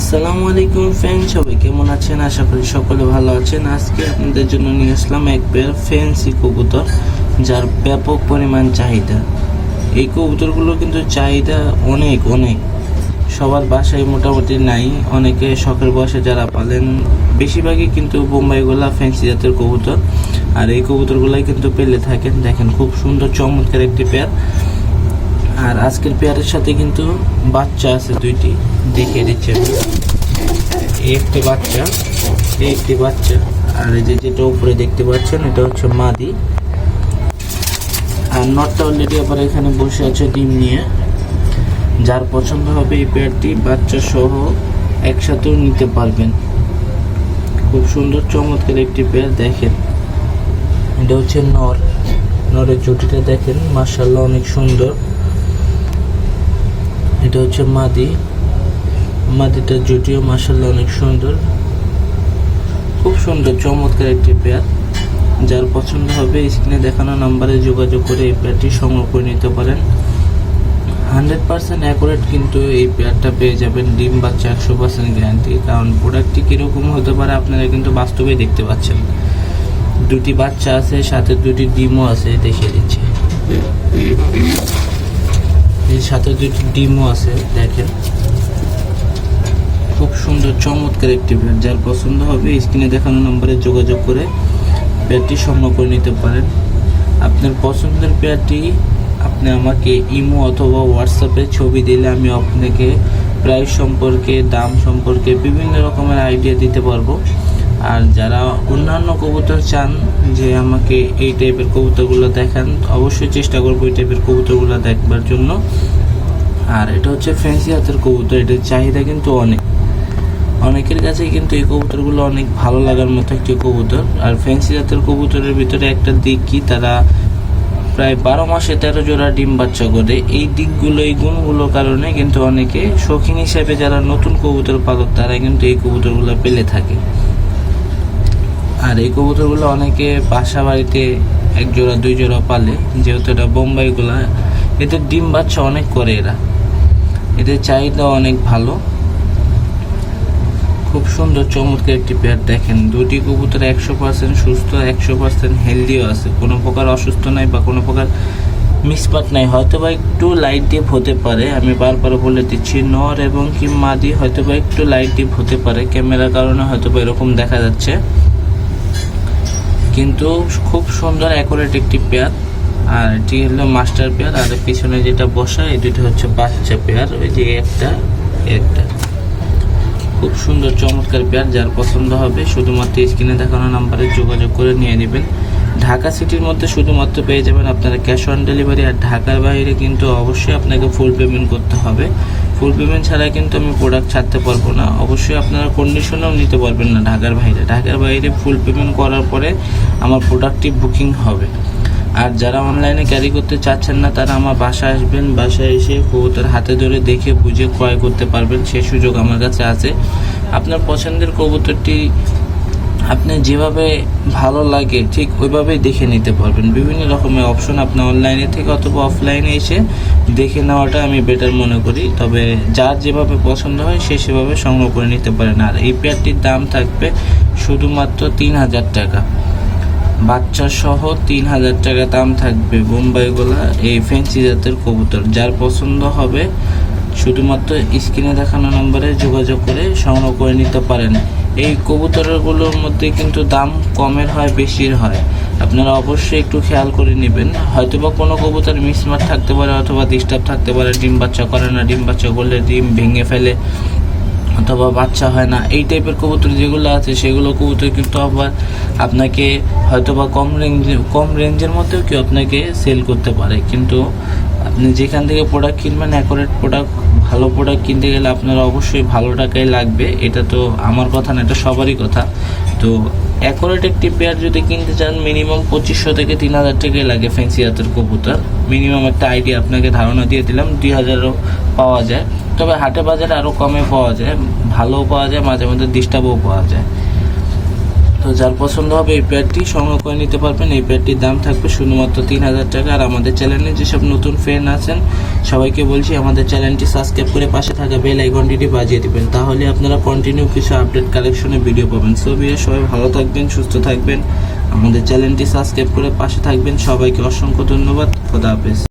আসসালামু আলাইকুম ফ্রেন্ড, সবাই কেমন আছেন? আশা করি সকলে ভালো আছেন। আজকে আপনাদের জন্য নিয়ে আসলাম এক পেয়ার ফ্যান্সি কবুতর, যার ব্যাপক পরিমাণ চাহিদা। এই কবুতরগুলো কিন্তু চাহিদা অনেক অনেক, সবার বাসায় মোটামুটি নাই। অনেকে শখের বয়সে যারা পালেন, বেশিরভাগই কিন্তু বোম্বাইগুলা ফ্যান্সি জাতের কবুতর, আর এই কবুতরগুলাই কিন্তু পেলে থাকেন। দেখেন, খুব সুন্দর চমৎকার একটি পেয়ার। আর আজকের পেয়ারের সাথে কিন্তু বাচ্চা আছে দুইটি, দেখিয়ে দিচ্ছি আমি। একটি বাচ্চা, একটি বাচ্চা, আর এই যেটা উপরে দেখতে পাচ্ছেন এটা হচ্ছে মাদি। আর নটটা অলরেডি আবার এখানে বসে আছে ডিম নিয়ে। যার পছন্দ হবে এই পেয়ারটি বাচ্চা সহ একসাথেও নিতে পারবেন। খুব সুন্দর চমৎকার একটি পেয়ার। দেখেন, এটা হচ্ছে নরের জুটিটা দেখেন, মাশাআল্লাহ অনেক সুন্দর। এটা হচ্ছে মাদিটার জুটিও মাশাআল্লাহ অনেক সুন্দর। খুব সুন্দর চমৎকার একটি পেয়ার। যার পছন্দ হবে স্ক্রিনে দেখানো নাম্বারে যোগাযোগ করে এই পেয়ারটি সংগ্রহ করে নিতে পারেন। 100% অ্যাকুরেট কিন্তু এই পেয়ারটা পেয়ে যাবেন। ডিম বাচ্চা 100% গ্যারান্টি। কারণ প্রোডাক্টটি কীরকম হতে পারে আপনারা কিন্তু বাস্তবেই দেখতে পাচ্ছেন। দুটি বাচ্চা আছে, সাথে দুটি ডিমও আছে, দেখিয়ে দিচ্ছি। এর সাথে দুটি ডিমও আছে, দেখেন। খুব সুন্দর চমৎকার একটি পেয়ার। যার পছন্দ হবে স্ক্রিনে দেখানো নম্বরে যোগাযোগ করে পেয়ারটি সংগ্রহ করে নিতে পারেন। আপনার পছন্দের পেয়ারটি আপনি আমাকে ইমো অথবা হোয়াটসঅ্যাপে ছবি দিলে আমি আপনাকে প্রাইস সম্পর্কে, দাম সম্পর্কে বিভিন্ন রকমের আইডিয়া দিতে পারবো। আর যারা অন্যান্য কবুতর চান যে আমাকে এই টাইপের কবুতরগুলো দেখান, অবশ্যই চেষ্টা করবো এই টাইপের কবুতরগুলো দেখবার জন্য। আর এটা হচ্ছে ফ্যান্সি জাতের কবুতর, এটার চাহিদা কিন্তু অনেকের কাছে কিন্তু এই কবুতরগুলো অনেক ভালো লাগার মতো একটি কবুতর। আর ফ্যান্সি জাতের কবুতরের ভিতরে একটা দিক কি, তারা প্রায় 12 মাসে 13 জোড়া ডিম বাচ্চা করে। এই দিকগুলো, এই গুণগুলোর কারণে কিন্তু অনেকে শৌখিন হিসাবে যারা নতুন কবুতর পালক, তারা কিন্তু এই কবুতরগুলো পেলে থাকে। আর এই কবুতরগুলো অনেকে বাসা বাড়িতে 1 জোড়া 2 জোড়া পালে, যেহেতু এটা বোম্বাইগুলা, এদের ডিম বাচ্চা অনেক করে এদের চাহিদা অনেক ভালো। খুব সুন্দর চমৎকার একটি পেয়ার। দেখেন, দুটি কবুতর 100% সুস্থ, 100% হেলদিও আছে, কোনো প্রকার অসুস্থ নাই বা কোনো প্রকার মিসপাট নাই। হয়তো বা একটু লাইট ডিপ হতে পারে, আমি বারবার বলে দিচ্ছি, নর এবং কি মাদি হয়তো বা একটু লাইট ডিপ হতে পারে, ক্যামেরার কারণে হয়তো বা এরকম দেখা যাচ্ছে, কিন্তু খুব সুন্দর অ্যাকুরেট একটি পেয়ার। আর এটি হলো মাস্টার পেয়ার। আর পিছনে যেটা বসা, এই দুটো হচ্ছে বাচ্চা পেয়ার। ওই যে একটা খুব সুন্দর চমৎকার পেয়ার। যার পছন্দ হবে শুধুমাত্র স্ক্রিনে দেখানো নাম্বারে যোগাযোগ করে নিয়ে নেবেন। ঢাকা সিটির মধ্যে শুধুমাত্র পেয়ে যাবেন আপনারা ক্যাশ অন ডেলিভারি। আর ঢাকার বাইরে কিন্তু অবশ্যই আপনাকে ফুল পেমেন্ট করতে হবে। ফুল পেমেন্ট ছাড়া কিন্তু আমি প্রোডাক্ট ছাড়তে পারবো না। অবশ্যই আপনারা কন্ডিশনেও নিতে পারবেন না ঢাকার বাইরে ফুল পেমেন্ট করার পরে আমার প্রোডাক্টটি বুকিং হবে। আর যারা অনলাইনে ক্যারি করতে চাচ্ছেন না, তারা আমার বাসায় আসবেন। বাসায় এসে কবুতর হাতে ধরে দেখে বুঝে ক্রয় করতে পারবেন, সেই সুযোগ আমার কাছে আছে। আপনার পছন্দের কবুতরটি আপনি যেভাবে ভালো লাগে ঠিক ওইভাবেই দেখে নিতে পারবেন। বিভিন্ন রকমের অপশন আপনি অনলাইনে থেকে অথবা অফলাইনে এসে দেখে নেওয়াটা আমি বেটার মনে করি। তবে যার যেভাবে পছন্দ হয় সে সেভাবে সংগ্রহ করে নিতে পারেন। আর এই পেয়ারটির দাম থাকবে শুধুমাত্র 3000 টাকা, বাচ্চা সহ 3000 টাকা দাম থাকবে। বোম্বাইগুলা এই ফ্যান্সি জাতের কবুতর। যার পছন্দ হবে শুধুমাত্র স্ক্রিনে দেখানো নম্বরে যোগাযোগ করে সংগ্রহ করে নিতে পারেন। এই কবুতরগুলোর মধ্যে কিন্তু দাম কমের হয়, বেশির হয়, আপনারা অবশ্যই একটু খেয়াল করে নেবেন। হয়তোবা কোনো কবুতর মিসমার্ক থাকতে পারে অথবা ডিস্টার্ব থাকতে পারে, ডিম বাচ্চা করে না, ডিম বাচ্চা করলে ডিম ভেঙে ফেলে অথবা বাচ্চা হয় না। এই টাইপের কবুতর যেগুলো আছে সেগুলো কবুতর কিন্তু আবার আপনাকে হয়তোবা কম রেঞ্জের মধ্যেও কেউ আপনাকে সেল করতে পারে। কিন্তু আপনি যেখান থেকে প্রোডাক্ট কিনবেন, অ্যাকুরেট প্রোডাক্ট, ভালো প্রোডাক্ট কিনতে গেলে আপনার অবশ্যই ভালো টাকাই লাগবে। এটা তো আমার কথা না, এটা সবারই কথা। তো অ্যাকুরেট একটি পেয়ার যদি কিনতে চান, মিনিমাম 2500 থেকে 3000 টাকাই লাগে ফ্যান্সি জাতের কবুতর। মিনিমাম একটা আইডিয়া আপনাকে ধারণা দিয়ে দিলাম। 2000-ও পাওয়া যায়, তবে হাটে বাজারে আরও কমে পাওয়া যায়, ভালোও পাওয়া যায়, মাঝে মধ্যে ডিস্টার্বও পাওয়া যায়। তো যার পছন্দ হবে এই প্যাডটি সংগ্রহ করে নিতে পারবেন। এই প্যাডটির দাম থাকবে শুধুমাত্র 3000 টাকা। আর আমাদের চ্যানেলে যেসব নতুন ফ্রেন্ড আছেন সবাইকে বলছি আমাদের চ্যানেলটি সাবস্ক্রাইব করে পাশে থাকা বেল আইকনটি বাজিয়ে দিবেন, তাহলে আপনারা কন্টিনিউ কিছু আপডেট কালেকশনের ভিডিও পাবেন। সো ভিউয়ার্স, সবাই ভালো থাকবেন, সুস্থ থাকবেন, আমাদের চ্যানেলটি সাবস্ক্রাইব করে পাশে থাকবেন। সবাইকে অসংখ্য ধন্যবাদ। খোদা হাফেজ।